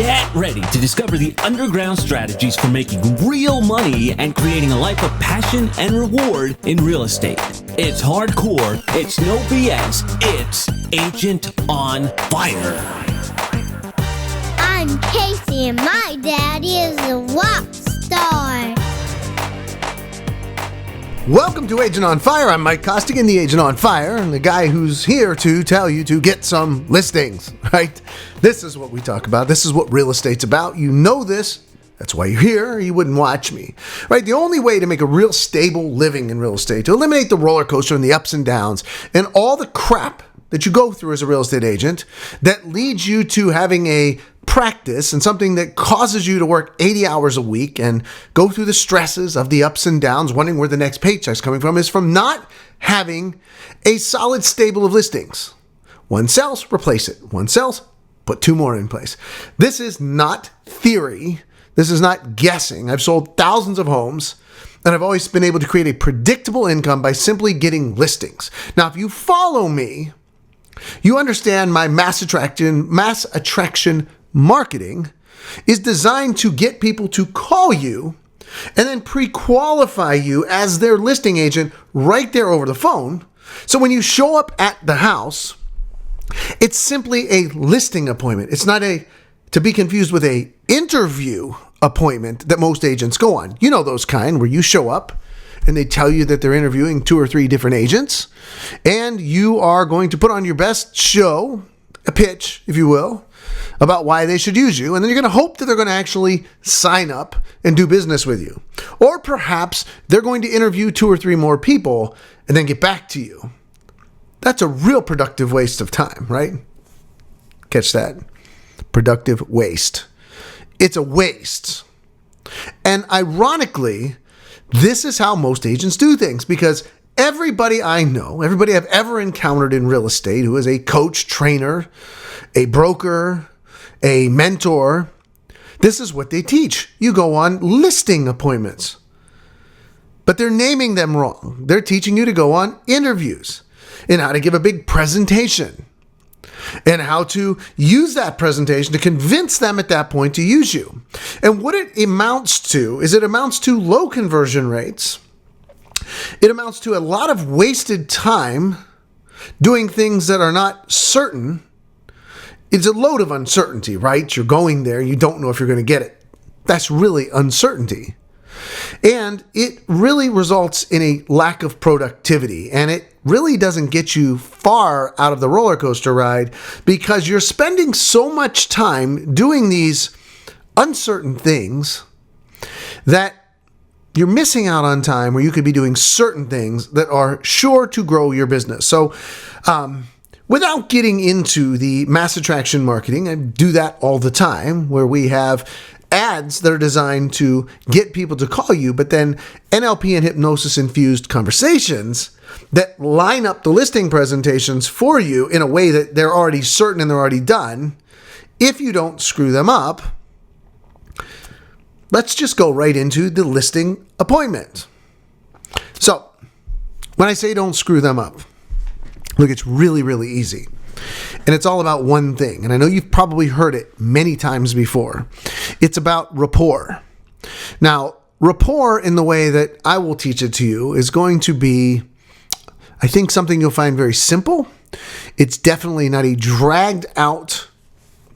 Get ready to discover the underground strategies for making real money and creating a life of passion and reward in real estate. It's hardcore, it's no BS, it's Agent on Fire. I'm Casey and my daddy is a rock star. Welcome to Agent on Fire. I'm Mike Costigan, the Agent on Fire, and the guy who's here to tell you to get some listings, right? This is what we talk about. This is what real estate's about. You know this. That's why you're here, or you wouldn't watch me, right? The only way to make a real stable living in real estate, to eliminate the roller coaster and the ups and downs and all the crap that you go through as a real estate agent that leads you to having a practice and something that causes you to work 80 hours a week and go through the stresses of the ups and downs, wondering where the next paycheck's coming from, is from not having a solid stable of listings. One sells, replace it. One sells, put two more in place. This is not theory. This is not guessing. I've sold thousands of homes, and I've always been able to create a predictable income by simply getting listings. Now, if you follow me, you understand my mass attraction marketing is designed to get people to call you and then pre-qualify you as their listing agent right there over the phone. So when you show up at the house, it's simply a listing appointment. It's not to be confused with a interview appointment that most agents go on. You know those kind where you show up and they tell you that they're interviewing 2 or 3 different agents, and you are going to put on your best show, a pitch, if you will, about why they should use you, and then you're going to hope that they're going to actually sign up and do business with you. Or perhaps they're going to interview 2 or 3 more people and then get back to you. That's a real productive waste of time, right? Catch that? Productive waste. It's a waste. And ironically, this is how most agents do things, because everybody I know, everybody I've ever encountered in real estate who is a coach, trainer, a broker, a mentor, this is what they teach. You go on listing appointments. But they're naming them wrong. They're teaching you to go on interviews and how to give a big presentation and how to use that presentation to convince them at that point to use you. And what it amounts to is low conversion rates. It amounts to a lot of wasted time doing things that are not certain. It's a load of uncertainty, right? You're going there, you don't know if you're going to get it. That's really uncertainty. And it really results in a lack of productivity, and it really doesn't get you far out of the roller coaster ride because you're spending so much time doing these uncertain things that you're missing out on time where you could be doing certain things that are sure to grow your business. So, without getting into the mass attraction marketing, I do that all the time, where we have ads that are designed to get people to call you, but then NLP and hypnosis infused conversations that line up the listing presentations for you in a way that they're already certain and they're already done. If you don't screw them up, let's just go right into the listing appointment. So when I say don't screw them up, look, it's really, really easy. And it's all about one thing. And I know you've probably heard it many times before. It's about rapport. Now, rapport in the way that I will teach it to you is going to be, I think, something you'll find very simple. It's definitely not a dragged out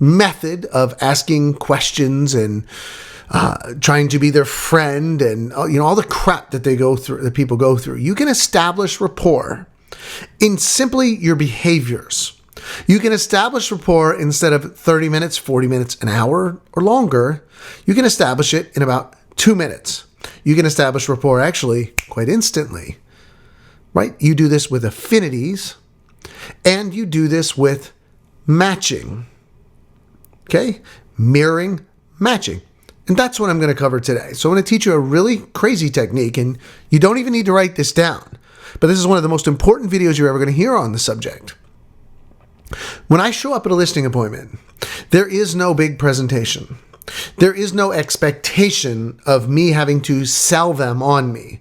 method of asking questions and trying to be their friend and all the crap that people go through. You can establish rapport in simply your behaviors. You can establish rapport instead of 30 minutes, 40 minutes, an hour, or longer. You can establish it in about 2 minutes. You can establish rapport actually quite instantly, right? You do this with affinities, and you do this with matching, okay? Mirroring, matching. And that's what I'm going to cover today. So I'm going to teach you a really crazy technique, and you don't even need to write this down. But this is one of the most important videos you're ever going to hear on the subject. When I show up at a listing appointment, there is no big presentation. There is no expectation of me having to sell them on me.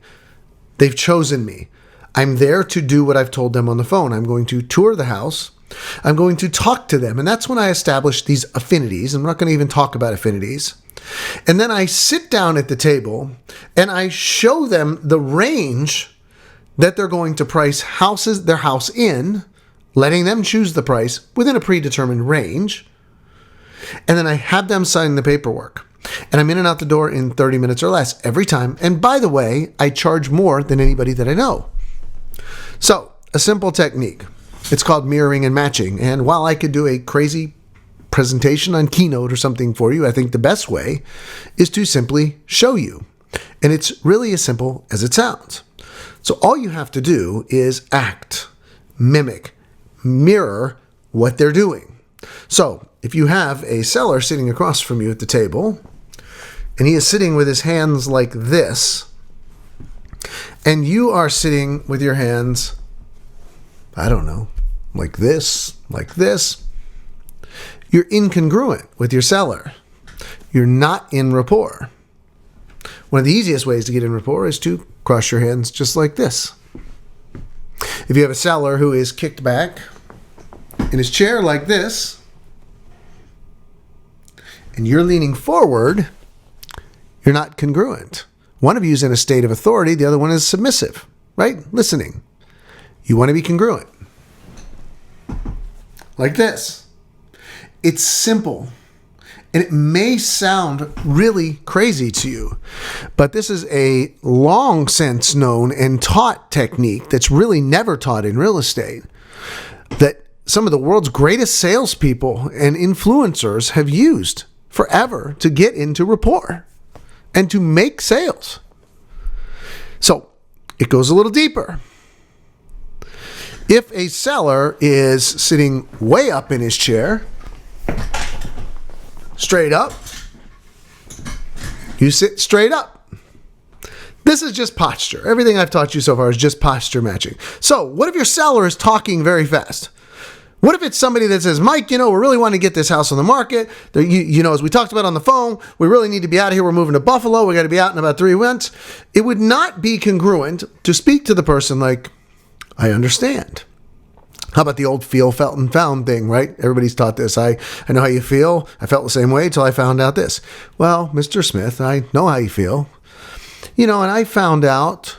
They've chosen me. I'm there to do what I've told them on the phone. I'm going to tour the house. I'm going to talk to them. And that's when I establish these affinities. I'm not going to even talk about affinities. And then I sit down at the table and I show them the range that they're going to price their house in, letting them choose the price within a predetermined range. And then I have them sign the paperwork. And I'm in and out the door in 30 minutes or less every time. And by the way, I charge more than anybody that I know. So, a simple technique. It's called mirroring and matching. And while I could do a crazy presentation on Keynote or something for you, I think the best way is to simply show you. And it's really as simple as it sounds. So all you have to do is act, mimic, mirror what they're doing. So if you have a seller sitting across from you at the table, and he is sitting with his hands like this, and you are sitting with your hands, I don't know, like this, you're incongruent with your seller. You're not in rapport. One of the easiest ways to get in rapport is to cross your hands just like this. If you have a seller who is kicked back in his chair like this, and you're leaning forward, you're not congruent. One of you is in a state of authority, the other one is submissive, right? Listening. You want to be congruent. Like this. It's simple. And it may sound really crazy to you, but this is a long since known and taught technique that's really never taught in real estate, that some of the world's greatest salespeople and influencers have used forever to get into rapport and to make sales. So it goes a little deeper. If a seller is sitting way up in his chair, straight up, you sit straight up. This is just posture. Everything I've taught you so far is just posture matching. So what if your seller is talking very fast? What if it's somebody that says, Mike, we really want to get this house on the market. As we talked about on the phone, we really need to be out of here. We're moving to Buffalo. We got to be out in about 3 months. It would not be congruent to speak to the person like, I understand. How about the old feel, felt, and found thing, right? Everybody's taught this. I know how you feel. I felt the same way until I found out this. Well, Mr. Smith, I know how you feel. And I found out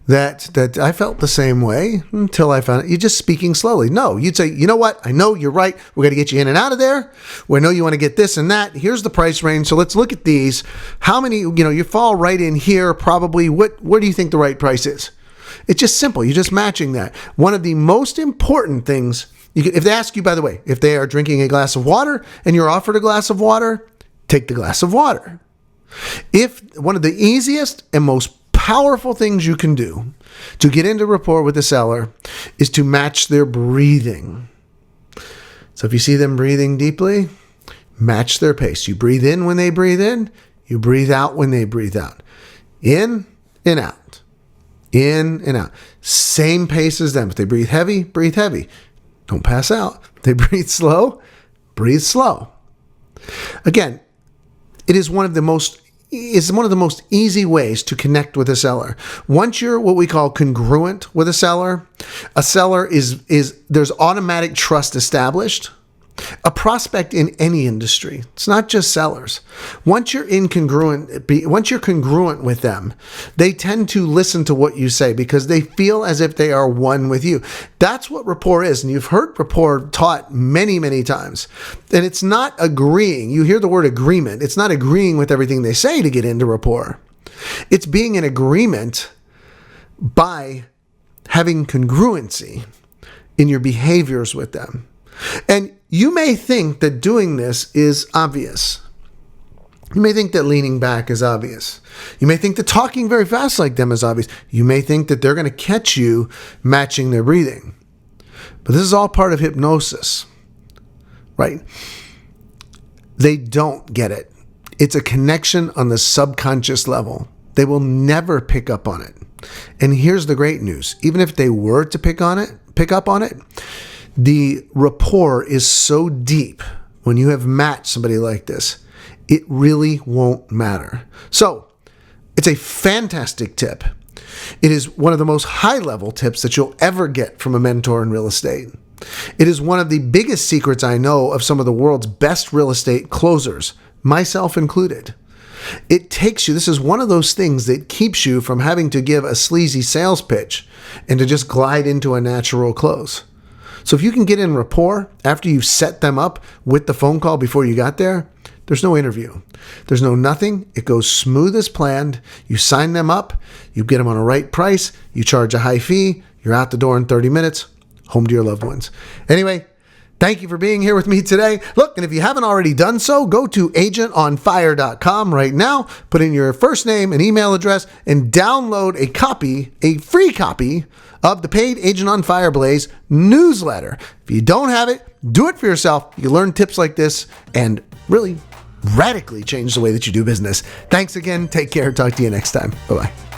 that I felt the same way until I found it. You're just speaking slowly. No, you'd say, you know what? I know you're right. We're going to get you in and out of there. We know you want to get this and that. Here's the price range. So let's look at these. How many, you fall right in here probably. Where do you think the right price is? It's just simple. You're just matching that. One of the most important things, if they ask you, by the way, if they are drinking a glass of water and you're offered a glass of water, take the glass of water. If one of the easiest and most powerful things you can do to get into rapport with the seller is to match their breathing. So if you see them breathing deeply, match their pace. You breathe in when they breathe in. You breathe out when they breathe out. In and out. In and out. Same pace as them. If they breathe heavy, breathe heavy. Don't pass out. If they breathe slow, breathe slow. Again, it is one of the most easy ways to connect with a seller. Once you're what we call congruent with a seller is there's automatic trust established. A prospect in any industry, it's not just sellers. Once you're congruent with them, they tend to listen to what you say because they feel as if they are one with you. That's what rapport is. And you've heard rapport taught many, many times. And it's not agreeing. You hear the word agreement. It's not agreeing with everything they say to get into rapport. It's being in agreement by having congruency in your behaviors with them. And you may think that doing this is obvious. You may think that leaning back is obvious. You may think that talking very fast like them is obvious. You may think that they're going to catch you matching their breathing. But this is all part of hypnosis, right? They don't get it. It's a connection on the subconscious level. They will never pick up on it. And here's the great news. Even if they were to pick up on it, the rapport is so deep when you have matched somebody like this, it really won't matter. So it's a fantastic tip. It is one of the most high-level tips that you'll ever get from a mentor in real estate. It is one of the biggest secrets I know of some of the world's best real estate closers, myself included. It takes you, this is one of those things that keeps you from having to give a sleazy sales pitch and to just glide into a natural close. So if you can get in rapport after you've set them up with the phone call before you got there, there's no interview. There's no nothing. It goes smooth as planned. You sign them up, you get them on a right price, you charge a high fee, you're out the door in 30 minutes, home to your loved ones. Anyway, thank you for being here with me today. Look, and if you haven't already done so, go to agentonfire.com right now, put in your first name and email address, and download a free copy of the paid Agent on Fire Blaze newsletter. If you don't have it, do it for yourself. You learn tips like this and really radically change the way that you do business. Thanks again. Take care. Talk to you next time. Bye-bye.